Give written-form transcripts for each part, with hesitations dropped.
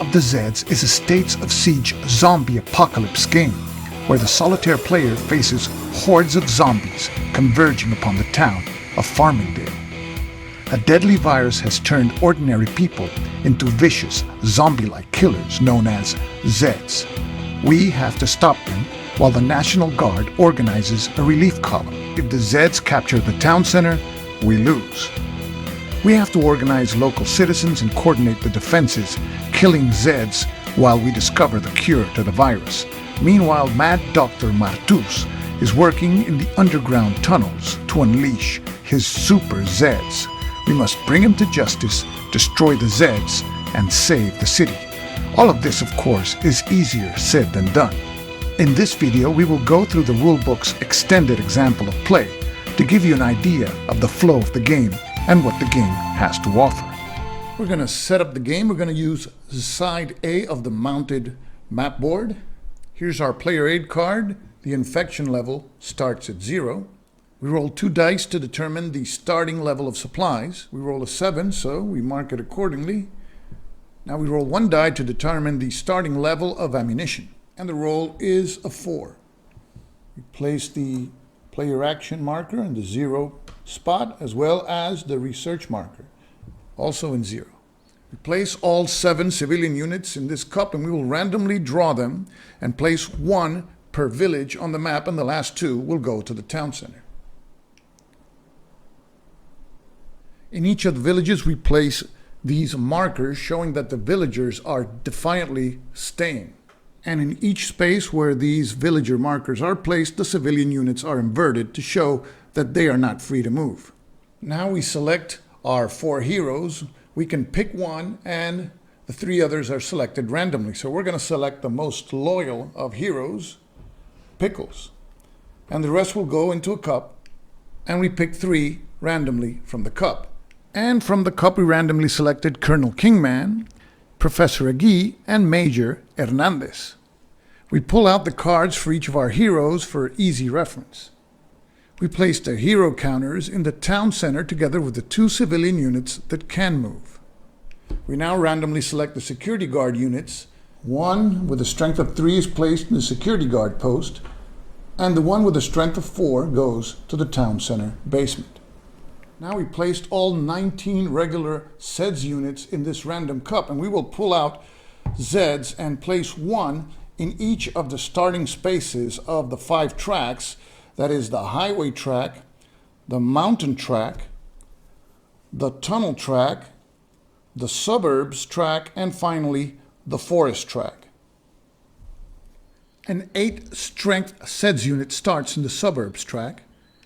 of the Zeds is a States of Siege zombie apocalypse game, where the solitaire player faces hordes of zombies converging upon the town of Farmingdale. A deadly virus has turned ordinary people into vicious, zombie-like killers known as Zeds. We have to stop them while the National Guard organizes a relief column. If the Zeds capture the town center, we lose. We have to organize local citizens and coordinate the defenses, killing Zeds while we discover the cure to the virus. Meanwhile, Mad Dr. Martus is working in the underground tunnels to unleash his Super Zeds. We must bring him to justice, destroy the Zeds, and save the city. All of this, of course, is easier said than done. In this video, we will go through the rulebook's extended example of play to give you an idea of the flow of the game and what the game has to offer. We're going to set up the game. We're going to use side A of the mounted map board. Here's our player aid card. The infection level starts at 0. We roll 2 dice to determine the starting level of supplies. We roll a 7, so we mark it accordingly. Now we roll 1 die to determine the starting level of ammunition, and the roll is a 4. We place the player action marker in the 0 spot, as well as the research marker, also in 0. We place all 7 civilian units in this cup, and we will randomly draw them and place 1 per village on the map, and the last 2 will go to the town center. In each of the villages, we place these markers showing that the villagers are defiantly staying. And in each space where these villager markers are placed, the civilian units are inverted to show that they are not free to move. Now we select our 4 heroes. We can pick one, and the 3 others are selected randomly. So we're going to select the most loyal of heroes, Pickles. And the rest will go into a cup, and we pick 3 randomly from the cup. And from the cup we randomly selected Colonel Kingman, Professor Agui, and Major Hernandez. We pull out the cards for each of our heroes for easy reference. We place the hero counters in the town center together with the 2 civilian units that can move. We now randomly select the security guard units. 1 with a strength of 3 is placed in the security guard post, and the 1 with a strength of 4 goes to the town center basement. Now we placed all 19 regular Zeds units in this random cup, and we will pull out Zeds and place 1 in each of the starting spaces of the 5 tracks. That is the highway track, the mountain track, the tunnel track, the suburbs track, and finally the forest track. An 8 strength Zeds unit starts in the suburbs track.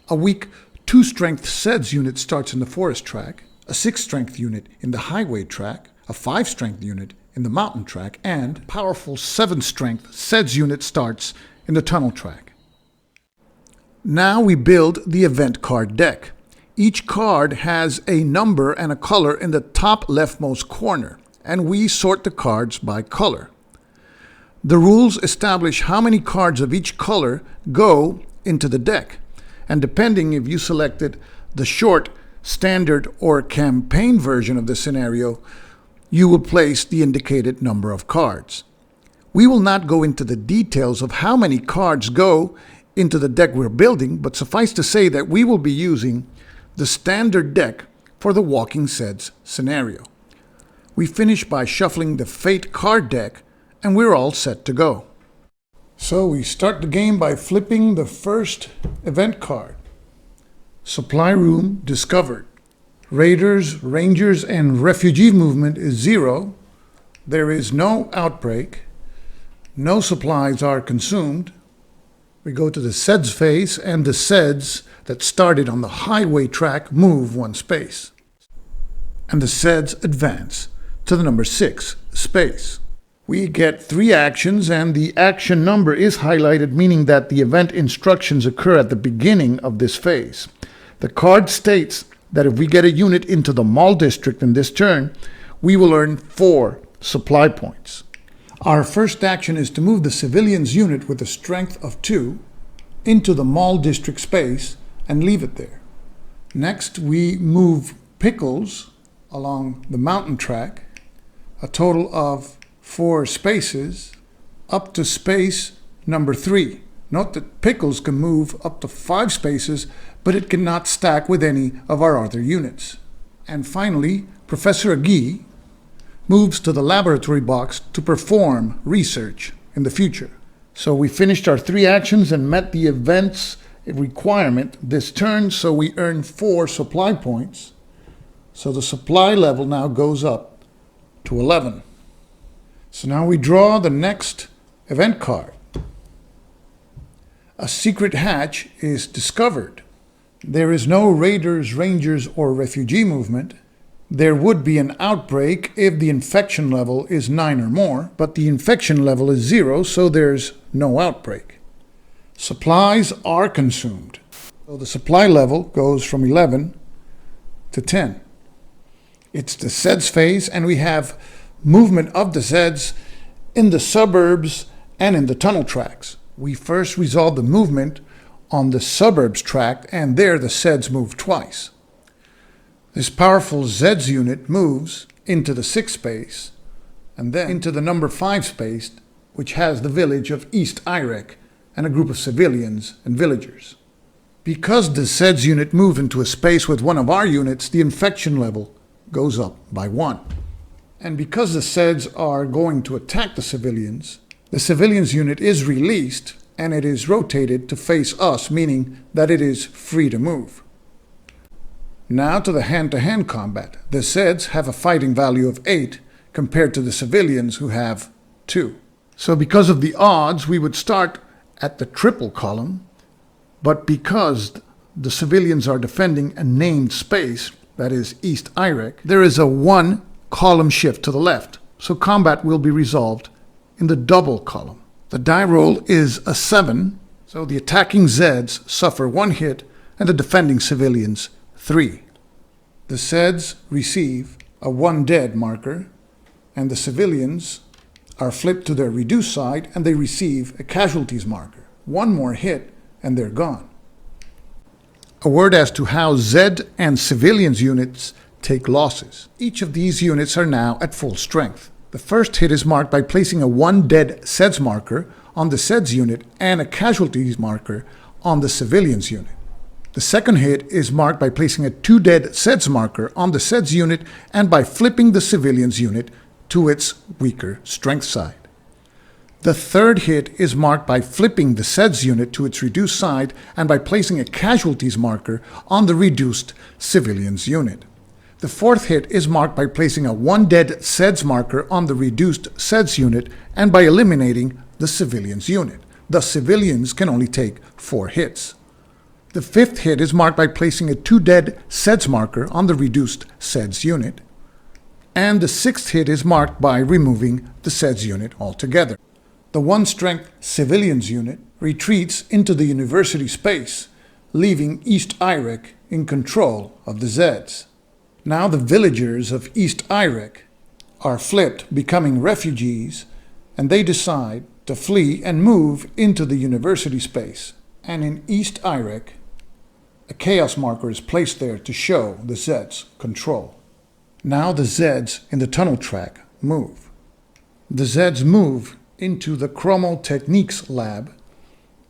A weak 2 strength Zeds unit starts in the forest track, a 6 strength unit in the highway track, a 5 strength unit in the mountain track, and a powerful 7 strength Zeds unit starts in the tunnel track. Now we build the event card deck. Each card has a number and a color in the top leftmost corner, and we sort the cards by color. The rules establish how many cards of each color go into the deck. And depending if you selected the short, standard, or campaign version of the scenario, you will place the indicated number of cards. We will not go into the details of how many cards go into the deck we're building, but suffice to say that we will be using the standard deck for the Walking Zeds scenario. We finish by shuffling the Fate card deck, and we're all set to go. So we start the game by flipping the first event card. Supply room discovered. Raiders, Rangers, and refugee movement is 0. There is no outbreak. No supplies are consumed. We go to the Zeds phase, and the Zeds that started on the highway track move 1 space. And the Zeds advance to the number 6 space. We get 3 actions, and the action number is highlighted, meaning that the event instructions occur at the beginning of this phase. The card states that if we get a unit into the mall district in this turn, we will earn 4 supply points. Our first action is to move the civilians unit with a strength of 2 into the mall district space and leave it there. Next, we move Pickles along the mountain track, a total of 4 spaces up to space number 3. Note that Pickles can move up to 5 spaces, but it cannot stack with any of our other units. And finally, Professor Agee moves to the laboratory box to perform research in the future. So we finished our 3 actions and met the event's requirement this turn, so we earn 4 supply points. So the supply level now goes up to 11. So now we draw the next event card. A secret hatch is discovered. There is no raiders, rangers, or refugee movement. There would be an outbreak if the infection level is 9 or more, but the infection level is 0, so there's no outbreak. Supplies are consumed. So the supply level goes from 11 to 10. It's the Zeds phase, and we have movement of the Zeds in the suburbs and in the tunnel tracks. We first resolve the movement on the suburbs track, and there the Zeds move twice. This powerful Zeds unit moves into the 6 space and then into the number 5 space, which has the village of East Irek and a group of civilians and villagers. Because the Zeds unit moved into a space with one of our units, the infection level goes up by 1. And because the Zeds are going to attack the civilians unit is released and it is rotated to face us, meaning that it is free to move. Now to the hand-to-hand combat. The Zeds have a fighting value of 8 compared to the civilians who have 2. So because of the odds, we would start at the triple column, but because the civilians are defending a named space, that is East Irek, there is a 1 column shift to the left, so combat will be resolved in the double column. The die roll is a 7, so the attacking Zeds suffer 1 hit and the defending civilians 3. The Zeds receive a 1 dead marker, and the civilians are flipped to their reduced side and they receive a casualties marker. 1 more hit and they're gone. A word as to how Zed and civilians units take losses. Each of these units are now at full strength. The first hit is marked by placing a 1 dead Zeds marker on the Zeds unit and a casualties marker on the civilians unit. The second hit is marked by placing a 2 dead Zeds marker on the Zeds unit and by flipping the civilians unit to its weaker strength side. The third hit is marked by flipping the Zeds unit to its reduced side and by placing a casualties marker on the reduced civilians unit. The fourth hit is marked by placing a 1 dead Zeds marker on the reduced Zeds unit and by eliminating the civilians unit. The civilians can only take 4 hits. The fifth hit is marked by placing a 2 dead Zeds marker on the reduced Zeds unit. And the sixth hit is marked by removing the Zeds unit altogether. The 1 strength civilians unit retreats into the university space, leaving East Irek in control of the Zeds. Now the villagers of East Irek are flipped, becoming refugees, and they decide to flee and move into the university space. And in East Irek, a chaos marker is placed there to show the Zeds' control. Now the Zeds in the tunnel track move. The Zeds move into the Chromo Techniques lab.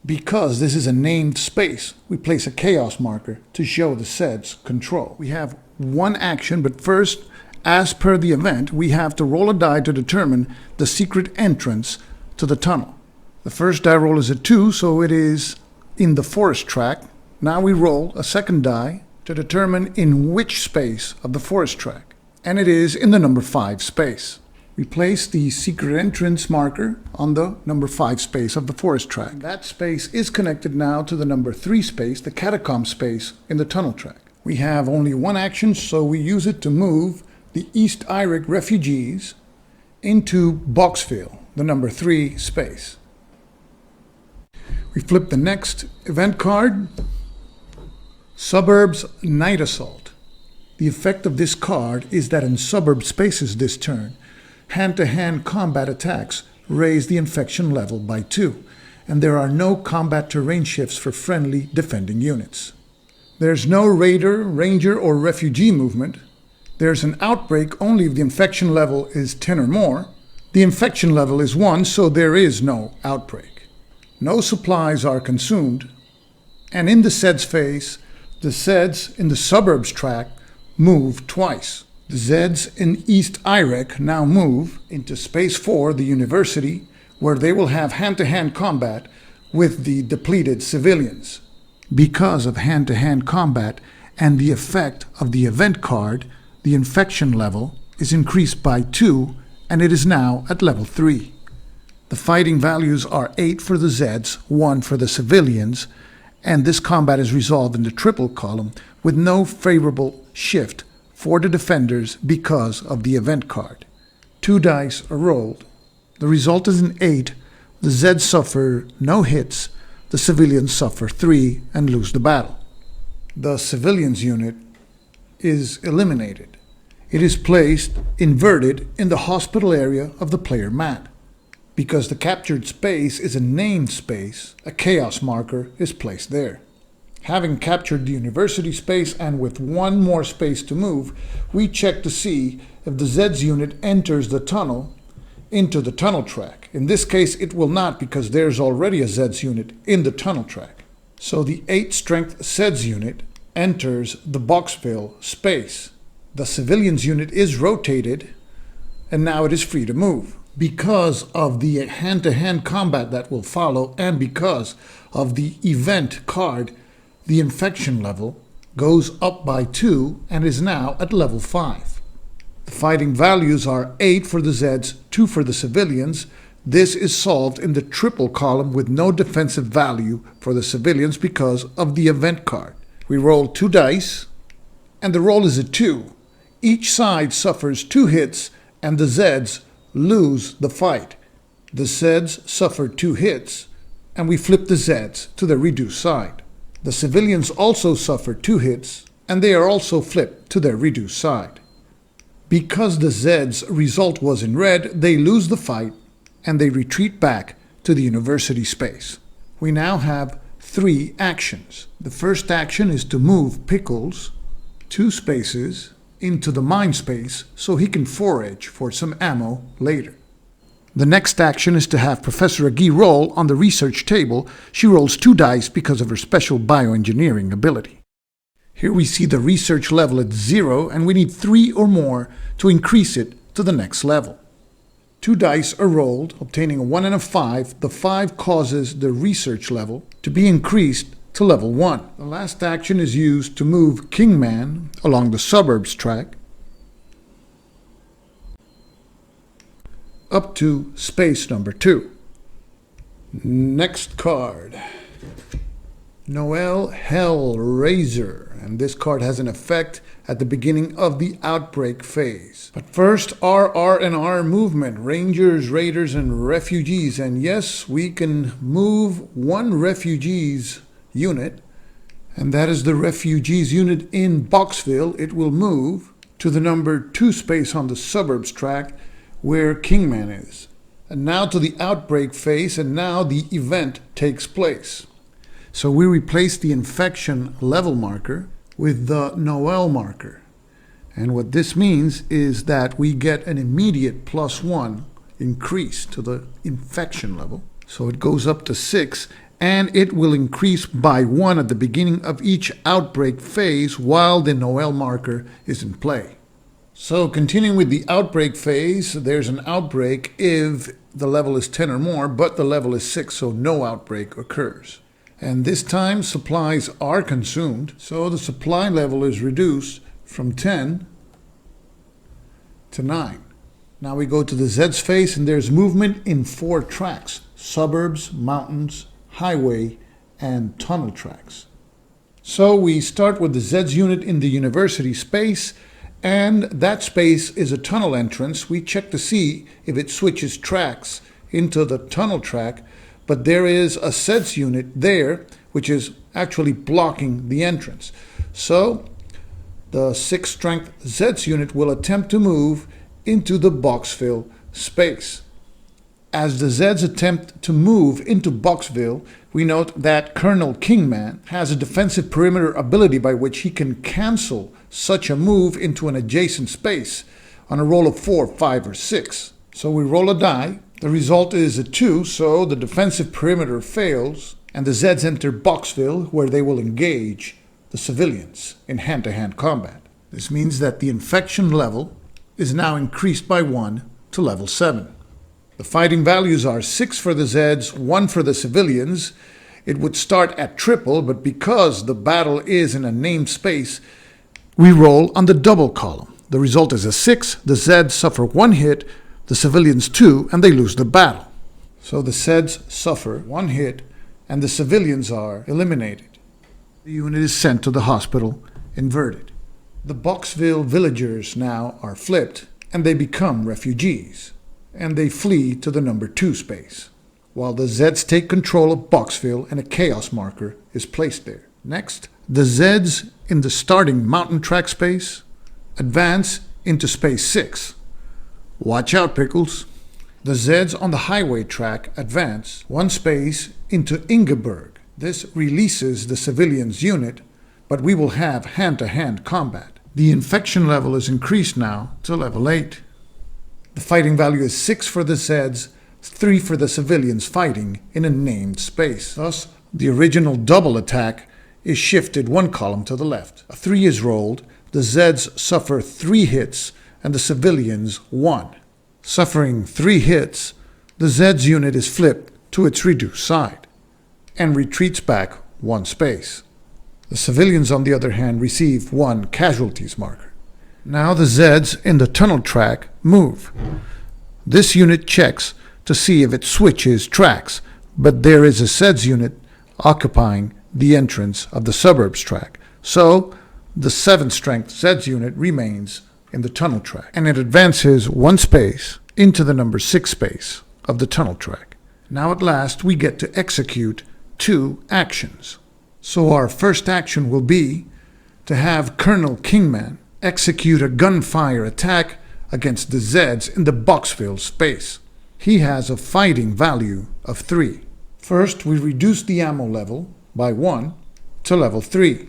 Because this is a named space, we place a chaos marker to show the Zeds' control. We have 1 action, but first, as per the event, we have to roll a die to determine the secret entrance to the tunnel. The first die roll is a 2, so it is in the forest track. Now we roll a second die to determine in which space of the forest track, and it is in the number 5 space. We place the secret entrance marker on the number 5 space of the forest track. That space is connected now to the number 3 space, the catacomb space in the tunnel track. We have only 1 action, so we use it to move the East Irek refugees into Boxville, the number 3 space. We flip the next event card, Suburbs Night Assault. The effect of this card is that in suburb spaces this turn, hand-to-hand combat attacks raise the infection level by 2, and there are no combat terrain shifts for friendly defending units. There's no raider, ranger, or refugee movement. There's an outbreak only if the infection level is 10 or more, The infection level is 1, so there is no outbreak. No supplies are consumed, and in the Zeds phase, the Zeds in the Suburbs track move twice. The Zeds in East Iraq now move into Space 4, the University, where they will have hand-to-hand combat with the depleted civilians. Because of hand-to-hand combat and the effect of the event card, the infection level is increased by 2, and it is now at level 3. The fighting values are 8 for the Zeds, 1 for the civilians, and this combat is resolved in the triple column with no favorable shift for the defenders because of the event card. 2 dice are rolled. The result is an 8. The Zeds suffer no hits. The civilians suffer 3 and lose the battle. The civilians unit is eliminated. It is placed inverted in the hospital area of the player mat. Because the captured space is a named space, a chaos marker is placed there. Having captured the university space and with 1 more space to move, we check to see if the Zeds unit enters the tunnel into the tunnel track. In this case, it will not because there's already a Zeds unit in the tunnel track. So the 8 strength Zeds unit enters the Boxville space. The civilians unit is rotated and now it is free to move. Because of the hand-to-hand combat that will follow and because of the event card, the infection level goes up by 2 and is now at level 5. The fighting values are 8 for the Zeds, 2 for the civilians. This is solved in the triple column with no defensive value for the civilians because of the event card. We roll 2 dice and the roll is a 2. Each side suffers 2 hits and the Zeds lose the fight. The Zeds suffer 2 hits and we flip the Zeds to the reduced side. The civilians also suffer 2 hits and they are also flipped to their reduced side. Because the Zeds' result was in red, they lose the fight and they retreat back to the university space. We now have 3 actions. The first action is to move Pickles 2 spaces into the mine space so he can forage for some ammo later. The next action is to have Professor Agee roll on the research table. She rolls 2 dice because of her special bioengineering ability. Here we see the research level at 0 and we need 3 or more to increase it to the next level. 2 dice are rolled, obtaining a 1 and a 5. The 5 causes the research level to be increased to level 1. The last action is used to move Kingman along the Suburbs track up to space number 2. Next card, Noel Hellraiser, and this card has an effect at the beginning of the outbreak phase. But first, R&R movement, Rangers, Raiders, and Refugees, and yes, we can move 1 Refugees unit, and that is the Refugees unit in Boxville. It will move to the number 2 space on the Suburbs track where Kingman is. And now to the outbreak phase, and now the event takes place. So we replace the infection level marker with the Noel marker. And what this means is that we get an immediate +1 increase to the infection level. So it goes up to 6, and it will increase by 1 at the beginning of each outbreak phase while the Noel marker is in play. So continuing with the outbreak phase, there's an outbreak if the level is 10 or more, but the level is 6, so no outbreak occurs. And this time supplies are consumed, so the supply level is reduced from 10 to 9. Now we go to the Zeds phase, and there's movement in 4 tracks: suburbs, mountains, highway, and tunnel tracks. So we start with the Zeds unit in the university space, and that space is a tunnel entrance. We check to see if it switches tracks into the tunnel track, but there is a Zeds unit there which is actually blocking the entrance. So the 6 strength Zeds unit will attempt to move into the Boxville space. As the Zeds attempt to move into Boxville, we note that Colonel Kingman has a defensive perimeter ability by which he can cancel such a move into an adjacent space on a roll of 4, 5, or 6. So we roll a die. The result is a 2, so the defensive perimeter fails, and the Zeds enter Boxville, where they will engage the civilians in hand-to-hand combat. This means that the infection level is now increased by 1 to level 7. The fighting values are 6 for the Zeds, 1 for the civilians. It would start at triple, but because the battle is in a named space, we roll on the double column. The result is a 6. The Zeds suffer 1 hit, the civilians 2, and they lose the battle. So the Zeds suffer 1 hit, and the civilians are eliminated. The unit is sent to the hospital, inverted. The Boxville villagers now are flipped, and they become refugees, and they flee to the number 2 space, while the Zeds take control of Boxville and a chaos marker is placed there. Next, the Zeds in the starting mountain track space advance into space 6. Watch out, Pickles. The Zeds on the highway track advance 1 space into Ingeborg. This releases the civilians unit, but we will have hand-to-hand combat. The infection level is increased now to level 8. The fighting value is 6 for the Zeds, 3 for the civilians fighting in a named space. Thus, the original double attack is shifted 1 column to the left. A 3 is rolled, the Zeds suffer 3 hits and the civilians 1. Suffering 3 hits, the Zeds unit is flipped to its reduced side and retreats back 1 space. The civilians, on the other hand, receive 1 casualties marker. Now the Zeds in the tunnel track move. This unit checks to see if it switches tracks, but there is a Zeds unit occupying the entrance of the Suburbs track. So the 7th strength Zeds unit remains in the tunnel track, and it advances 1 space into the number 6 space of the tunnel track. Now at last we get to execute 2 actions. So our first action will be to have Colonel Kingman execute a gunfire attack against the Zeds in the Boxville space. He has a fighting value of 3. First, we reduce the ammo level by 1 to level 3.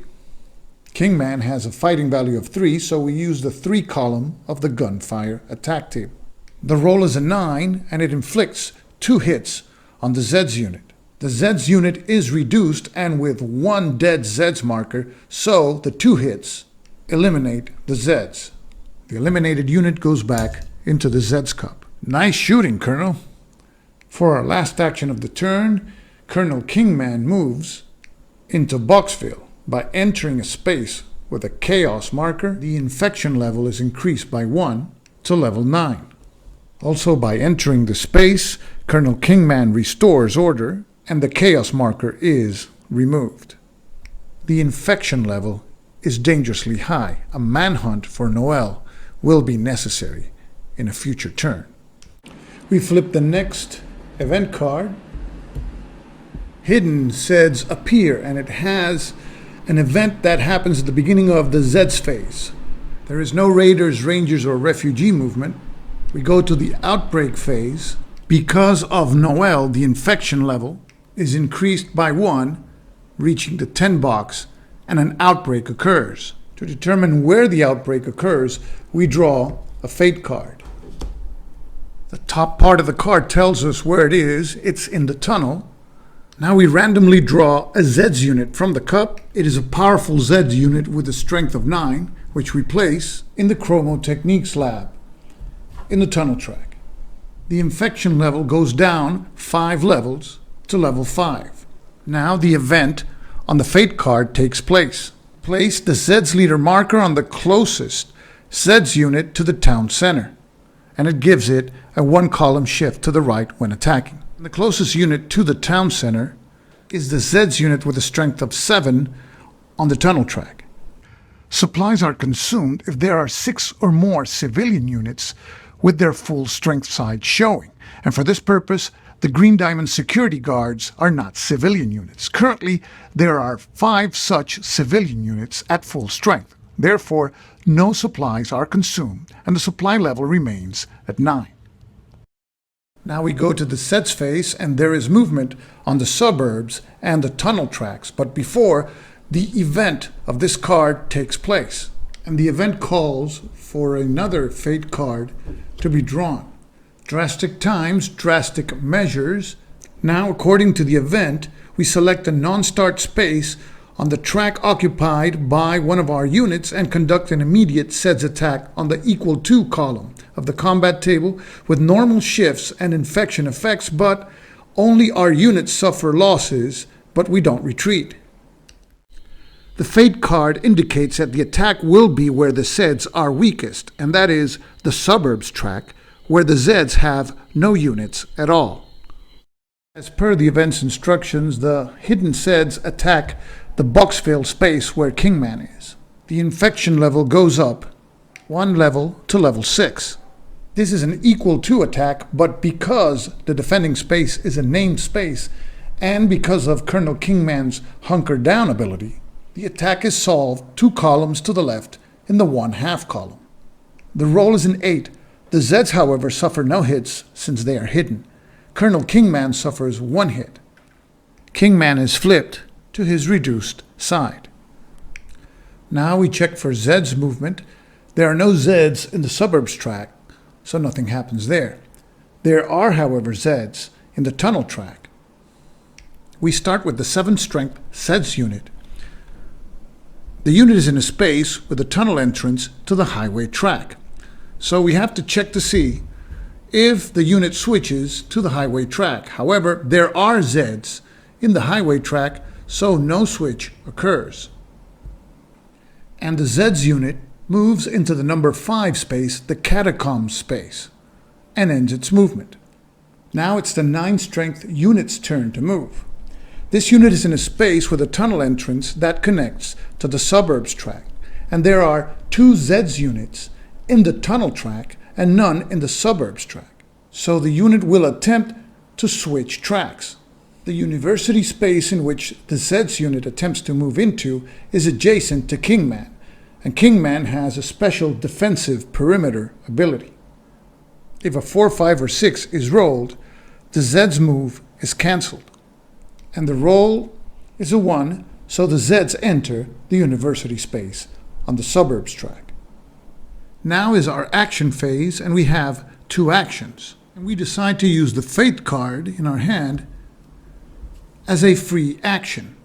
Kingman has a fighting value of 3, so we use the 3 column of the gunfire attack table. The roll is a 9, and it inflicts 2 hits on the Zeds unit. The Zeds unit is reduced and with 1 dead Zeds marker, so the 2 hits eliminate the Zeds. The eliminated unit goes back into the Zeds cup. Nice shooting, Colonel. For our last action of the turn, Colonel Kingman moves into Boxville. By entering a space with a chaos marker, the infection level is increased by 1 to level 9. Also, by entering the space, Colonel Kingman restores order, and the chaos marker is removed. The infection level is dangerously high. A manhunt for Noel will be necessary in a future turn. We flip the next event card. Hidden Zeds appear, and it has an event that happens at the beginning of the Zeds phase. There is no raiders, rangers, or refugee movement. We go to the outbreak phase. Because of Noel, the infection level is increased by 1, reaching the 10 box, and an outbreak occurs. To determine where the outbreak occurs, we draw a fate card. The top part of the card tells us where it is. It's in the tunnel. Now we randomly draw a Zeds unit from the cup. It is a powerful Zeds unit with a strength of 9, which we place in the Chromo Techniques lab in the tunnel track. The infection level goes down 5 levels to level 5. Now the event on the fate card takes place. Place the Zeds leader marker on the closest Zeds unit to the town center, and it gives it a 1 column shift to the right when attacking. The closest unit to the town center is the Zeds unit with a strength of 7 on the tunnel track. Supplies are consumed if there are 6 or more civilian units with their full strength side showing, and for this purpose, the Green Diamond security guards are not civilian units. Currently, there are 5 such civilian units at full strength. Therefore, no supplies are consumed, and the supply level remains at 9. Now we go to the Zeds phase, and there is movement on the suburbs and the tunnel tracks. But before, the event of this card takes place. And the event calls for another fate card to be drawn. Drastic times drastic measures. Now, according to the event, we select a non-start space on the track occupied by one of our units and conduct an immediate Zeds attack on the equal to column of the combat table with normal shifts and infection effects, but only our units suffer losses, but we don't retreat. The Fate card indicates that the attack will be where the Zeds are weakest, and that is the Suburbs track, where the Zeds have no units at all. As per the event's instructions, the hidden Zeds attack the Boxville space where Kingman is. The infection level goes up one level to level 6. This is an equal to attack, but because the defending space is a named space, and because of Colonel Kingman's hunker down ability, the attack is solved 2 columns to the left in the 1/2 column. The roll is an 8. The Zeds, however, suffer no hits since they are hidden. Colonel Kingman suffers 1 hit. Kingman is flipped to his reduced side. Now we check for Zeds movement. There are no Zeds in the Suburbs track, so nothing happens there. There are, however, Zeds in the tunnel track. We start with the 7 strength Zeds unit. The unit is in a space with a tunnel entrance to the highway track. So we have to check to see if the unit switches to the highway track. However, there are Zeds in the highway track, so no switch occurs. And the Zeds unit moves into the number 5 space, the catacombs space, and ends its movement. Now it's the 9 strength unit's turn to move. This unit is in a space with a tunnel entrance that connects to the Suburbs track, and there are 2 Zeds units in the tunnel track and none in the Suburbs track. So the unit will attempt to switch tracks. The university space in which the Zeds unit attempts to move into is adjacent to Kingman, and Kingman has a special defensive perimeter ability. If a 4, 5, or 6 is rolled, the Zeds move is cancelled, and the roll is a 1, so the Zeds enter the university space on the Suburbs track. Now is our action phase, and we have 2 actions. And we decide to use the Fate card in our hand as a free action.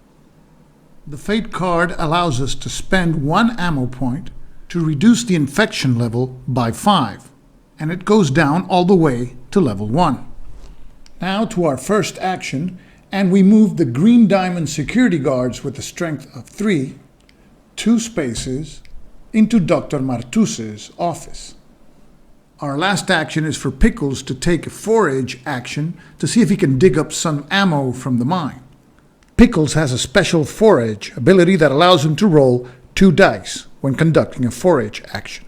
The Fate card allows us to spend 1 ammo point to reduce the infection level by 5, and it goes down all the way to level 1. Now to our first action, and we move the green diamond security guards with a strength of 3, 2 spaces, into Dr. Martuse's office. Our last action is for Pickles to take a forage action to see if he can dig up some ammo from the mine. Pickles has a special forage ability that allows him to roll 2 dice when conducting a forage action.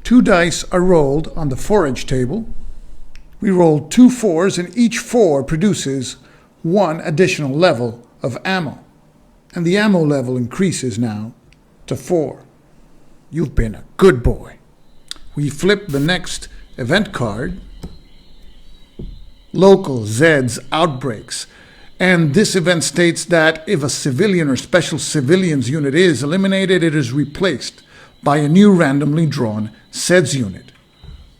2 dice are rolled on the forage table. We roll 2 4s, and each 4 produces 1 additional level of ammo, and the ammo level increases now to 4. You've been a good boy. We flip the next event card, Local Zeds Outbreaks. And this event states that if a civilian or special civilians unit is eliminated, it is replaced by a new randomly drawn Zeds unit.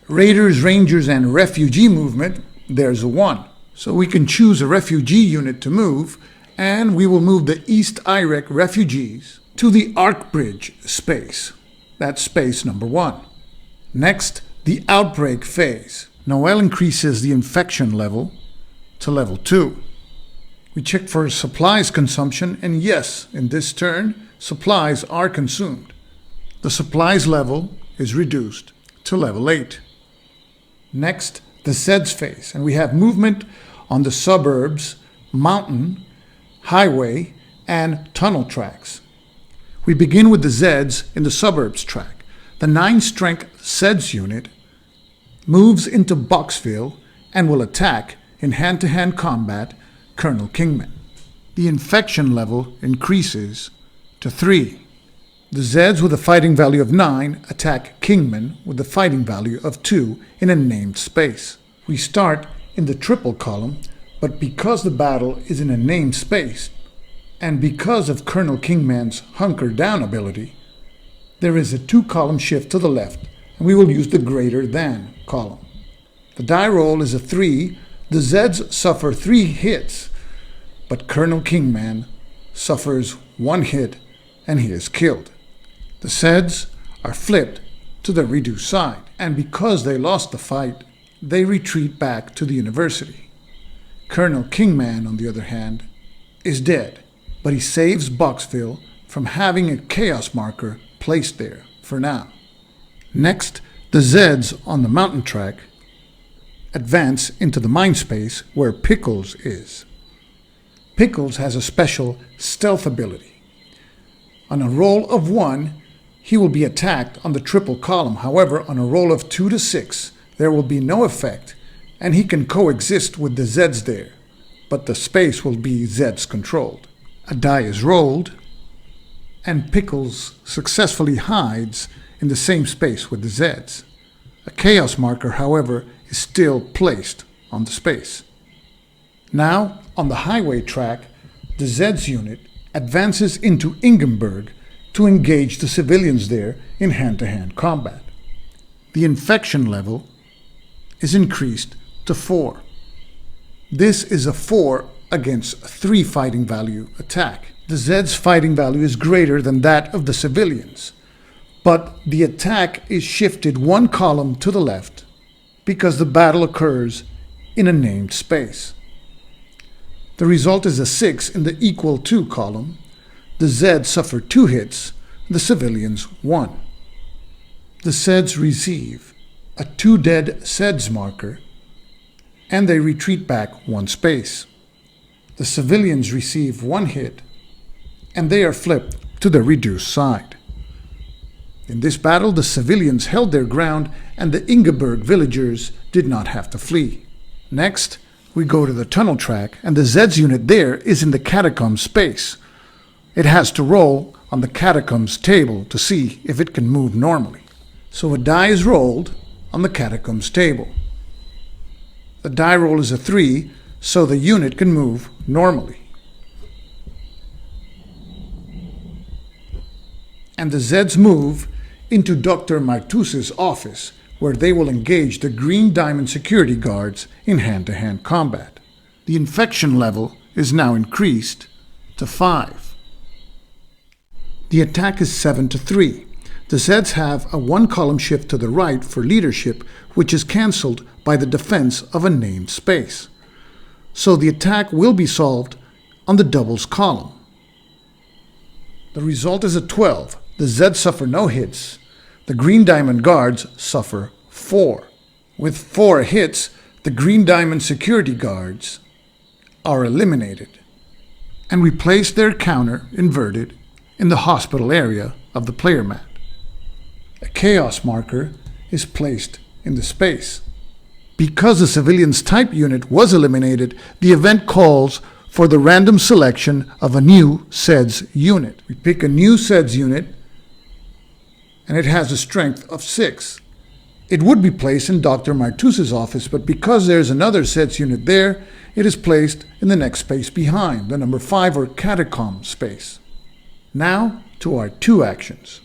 Raiders, Rangers, and Refugee movement, there's a 1. So we can choose a refugee unit to move, and we will move the East Iraq refugees to the Arc Bridge space. That's space number 1. Next, the outbreak phase. Noel increases the infection level to level 2. We check for supplies consumption, and yes, in this turn, supplies are consumed. The supplies level is reduced to level 8. Next, the Zeds phase, and we have movement on the Suburbs, mountain, highway, and tunnel tracks. We begin with the Zeds in the Suburbs track. The 9 strength Zeds unit moves into Boxville and will attack in hand-to-hand combat Colonel Kingman. The infection level increases to 3. The Zeds with a fighting value of 9 attack Kingman with a fighting value of 2 in a named space. We start in the triple column, but because the battle is in a named space, and because of Colonel Kingman's hunker down ability, there is a 2 column shift to the left, and we will use the greater than column. The die roll is a 3. The Zeds suffer 3 hits, but Colonel Kingman suffers 1 hit and he is killed. The Zeds are flipped to the reduced side, and because they lost the fight, they retreat back to the university. Colonel Kingman, on the other hand, is dead, but he saves Boxville from having a chaos marker placed there for now. Next, the Zeds on the mountain track advance into the mind space where Pickles is. Pickles has a special stealth ability. On a roll of 1, he will be attacked on the triple column. However, on a roll of 2 to 6, there will be no effect, and he can coexist with the Zeds there, but the space will be Zeds controlled. A die is rolled, and Pickles successfully hides in the same space with the Zeds. A chaos marker, however, is still placed on the space. Now, on the highway track, the Zeds unit advances into Ingenberg to engage the civilians there in hand-to-hand combat. The infection level is increased to 4. This is a 4 against 3 fighting value attack. The Zeds' fighting value is greater than that of the civilians, but the attack is shifted 1 column to the left because the battle occurs in a named space. The result is a 6 in the equal to column. The Zeds suffer 2 hits, the civilians 1. The Zeds receive a 2 dead Zeds marker, and they retreat back 1 space. The civilians receive 1 hit, and they are flipped to the reduced side. In this battle, the civilians held their ground, and the Ingeberg villagers did not have to flee. Next, we go to the tunnel track, and the Zeds unit there is in the catacombs space. It has to roll on the catacombs table to see if it can move normally. So a die is rolled on the catacombs table. The die roll is a 3, so the unit can move normally. And the Zeds move into Dr. Martus's office, where they will engage the Green Diamond security guards in hand-to-hand combat. The infection level is now increased to 5. The attack is 7 to 3. The Zeds have a 1 column shift to the right for leadership, which is cancelled by the defense of a named space. So the attack will be solved on the doubles column. The result is a 12. The Zeds suffer no hits. The Green Diamond guards suffer 4. With 4 hits, the Green Diamond security guards are eliminated, and we place their counter inverted in the hospital area of the player mat. A chaos marker is placed in the space. Because the civilian's type unit was eliminated, the event calls for the random selection of a new Zeds unit. We pick a new Zeds unit, and it has a strength of 6. It would be placed in Dr. Martus's office, but because there's another Zeds unit there, it is placed in the next space behind, the number 5 or catacomb space. Now to our 2 actions.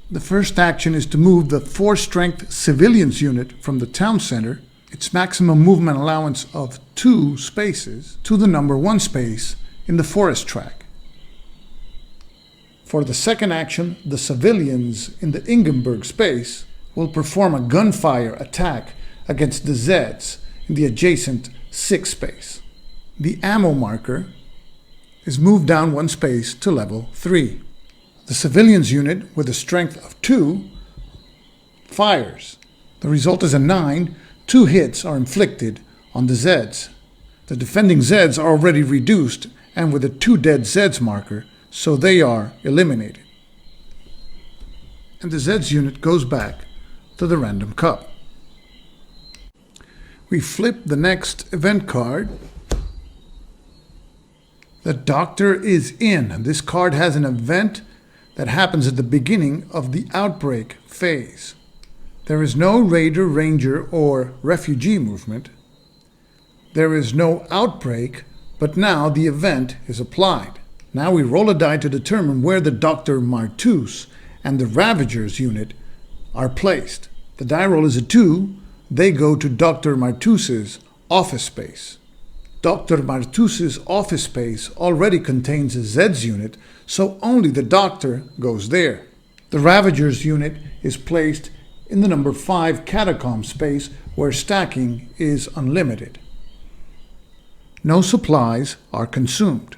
The first action is to move the 4-strength civilians unit from the town center, its maximum movement allowance of 2 spaces, to the number 1 space in the forest track. For the second action, the civilians in the Ingenberg space will perform a gunfire attack against the Zeds in the adjacent 6 space. The ammo marker is moved down 1 space to level 3. The civilians unit with a strength of 2 fires. The result is a 9. 2 hits are inflicted on the Zeds. The defending Zeds are already reduced and with a 2 dead Zeds marker, so they are eliminated. And the Zeds unit goes back to the random cup. We flip the next event card. The Doctor is in. This card has an event that happens at the beginning of the outbreak phase. There is no Raider, Ranger, or Refugee movement. There is no outbreak, but now the event is applied. Now we roll a die to determine where the Dr. Martus and the Ravagers unit are placed. The die roll is a 2, they go to Dr. Martuse's office space. Dr. Martuse's office space already contains a Zeds unit, so only the doctor goes there. The Ravagers unit is placed in the number 5 catacomb space where stacking is unlimited. No supplies are consumed.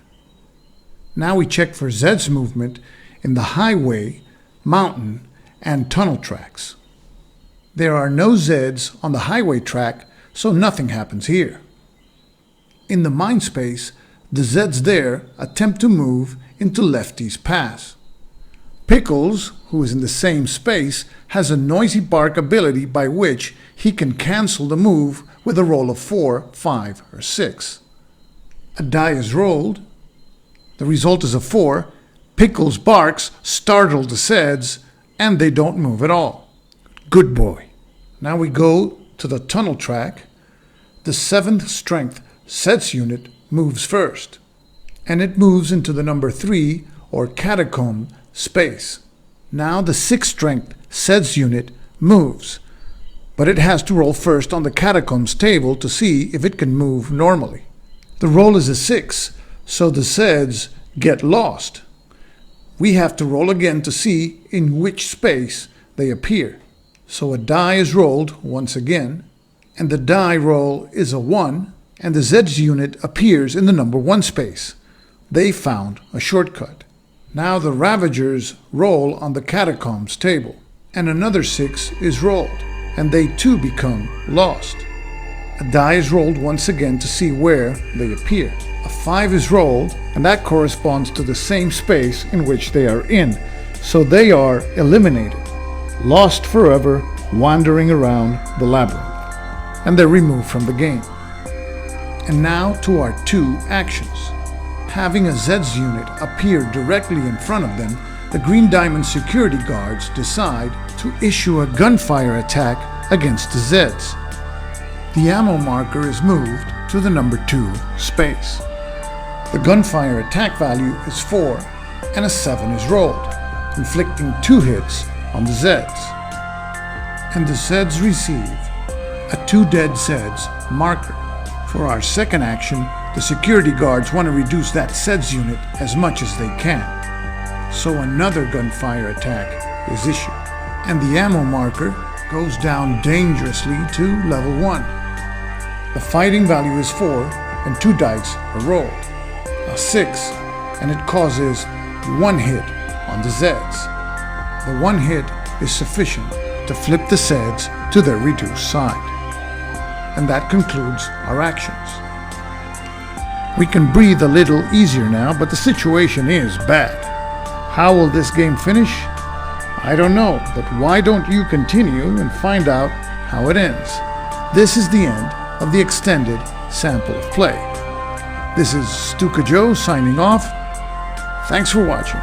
Now we check for Zeds movement in the highway, mountain, and tunnel tracks. There are no Zeds on the highway track, so nothing happens here. In the mine space, the Zeds there attempt to move into Lefty's Pass. Pickles, who is in the same space, has a noisy bark ability by which he can cancel the move with a roll of 4, 5, or 6. A die is rolled. The result is a 4. Pickles barks startle the Zeds, and they don't move at all. Good boy. Now we go to the tunnel track. The 7th strength Zeds unit moves first, and it moves into the number 3 or catacomb space. Now the 6th strength Zeds unit moves, but it has to roll first on the catacombs table to see if it can move normally. The roll is a 6, so the Zeds get lost. We have to roll again to see in which space they appear. So a die is rolled once again, and the die roll is a 1, and the Zeds unit appears in the number 1 space. They found a shortcut. Now the Ravagers roll on the catacombs table, and another 6 is rolled, and they too become lost. A die is rolled once again to see where they appear. A 5 is rolled, and that corresponds to the same space in which they are in, so they are eliminated, lost forever, wandering around the labyrinth, and they're removed from the game. And now to our 2 actions. Having a Zeds unit appear directly in front of them, the Green Diamond security guards decide to issue a gunfire attack against the Zeds. The ammo marker is moved to the number 2 space. The gunfire attack value is 4, and a 7 is rolled, inflicting 2 hits on the Zeds. And the Zeds receive a 2 dead Zeds marker. For our second action, the security guards want to reduce that Zeds unit as much as they can. So another gunfire attack is issued, and the ammo marker goes down dangerously to level 1. The fighting value is 4, and 2 dice are rolled. A 6, and it causes 1 hit on the Zeds. The 1 hit is sufficient to flip the Zeds to their reduced side. And that concludes our actions. We can breathe a little easier now, but the situation is bad. How will this game finish? I don't know, but why don't you continue and find out how it ends? This is the end of the extended sample of play. This is Stuka Joe signing off. Thanks for watching.